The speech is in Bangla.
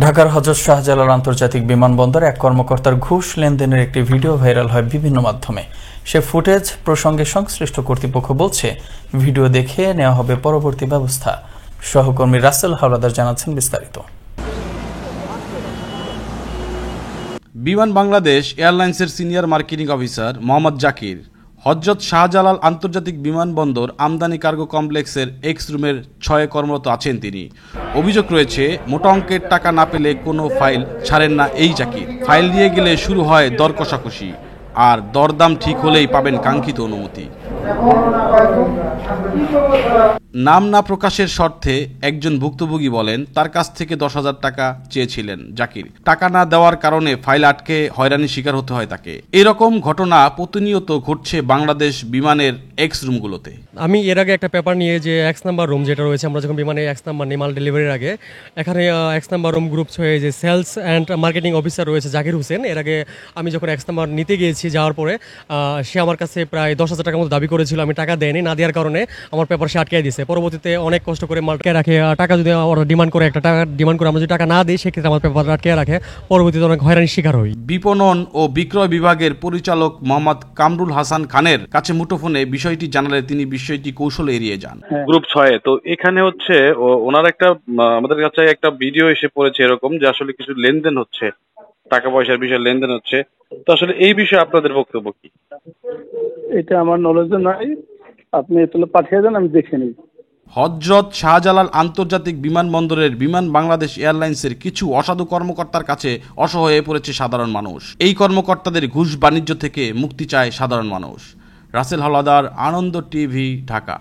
ঢাকার হযরত শাহজালাল আন্তর্জাতিক বিমানবন্দরে এক কর্মকর্তার ঘুষ লেনদেনের একটি ভিডিও ভাইরাল হয় বিভিন্ন মাধ্যমে। সে ফুটেজ প্রসঙ্গে সংশ্লিষ্ট কর্তৃপক্ষ বলছে, ভিডিও দেখে নেওয়া হবে পরবর্তী ব্যবস্থা। সহকর্মী রাসেল হাওলাদার জানাচ্ছেন বিস্তারিত। বিমান বাংলাদেশ এয়ারলাইন্সের senior marketing officer Mohammad Zakir Hazrat Shahjalal আন্তর্জাতিক বিমানবন্দর আমদানি কার্গো কমপ্লেক্সের এক্স রুমের 6 কর্মরত আছেন তিনি। অভিযোগ রয়েছে, মোটা অঙ্কের টাকা না পেলে কোনো ফাইল ছাড়েন না এই জাকির। ফাইল নিয়ে গেলে শুরু হয় দর কষাকষি, আর দরদাম ঠিক হলেই পাবেন কাঙ্ক্ষিত অনুমতি। নাম না প্রকাশের শর্তে একজন ভুক্তভোগী বলেন, তার কাছ থেকে 10,000 টাকা চেয়েছিলেন জাকির। টাকা না দেওয়ার কারণে ফাইল আটকে হয়রানির শিকার হতে হয় তাকে। এরকম ঘটনা প্রতিনিয়ত ঘটছে বাংলাদেশ বিমানের এক্স রুমগুলোতে। আমি এর আগে একটা পেপার নিয়ে যে এক্স নাম্বার রুম যেটা রয়েছে, আমরা যখন বিমানে এক্স নাম্বার নিই মাল ডেলিভারির আগে, এখানে এক্স নাম্বার রুম গ্রুপস হয়ে যে সেলস অ্যান্ড মার্কেটিং অফিসার রয়েছে জাকির হোসেন। এর আগে আমি যখন এক্স নাম্বার নিতে গিয়েছি, যাওয়ার পরে সে আমার কাছে প্রায় 10,000 টাকার মতো দাবি করেছিল। আমি টাকা দেয়নি, না দেওয়ার কারণে আমার পেপার সে আটকে দিয়েছে। পরবর্তীতে অনেক কষ্ট করে মালকে রাখে, টাকা যদি ওরা ডিমান্ড করে, একটা টাকা ডিমান্ড করে আমরা যদি টাকা না দিই, সেক্ষেত্রে আমার পেপার আটকে রাখে। পরবর্তীতে অনেক হয়রানির শিকার হই। বিপণন ও বিক্রয় বিভাগের পরিচালক মোহাম্মদ কামরুল হাসান খানের কাছে মুঠোফোনে বিষয়টি জানালে তিনি বিষয়টি কৌশলে এড়িয়ে যান। গ্রুপ 6 তো এখানে হচ্ছে ওনার একটা আমাদের কাছে একটা ভিডিও এসে পড়েছে এরকম যে আসলে কিছু লেনদেন হচ্ছে, টাকা পয়সার বিষয়ে লেনদেন হচ্ছে। তো আসলে এই বিষয়ে আপনাদের বক্তব্য কি? এটা আমার নলেজে নাই, আপনি এগুলো পাঠিয়ে দেন, আমি দেখে নিই। হযরত শাহজালাল আন্তর্জাতিক বিমানবন্দরের বিমান বাংলাদেশ এয়ারলাইন্সের কিছু অসাধু কর্মকর্তার কাছে অসহায় হয়ে পড়েছে সাধারণ মানুষ। এই কর্মকর্তাদের ঘুষ বাণিজ্য থেকে মুক্তি চায় সাধারণ মানুষ। রাসেল হাওলাদার, আনন্দ টিভি, ঢাকা।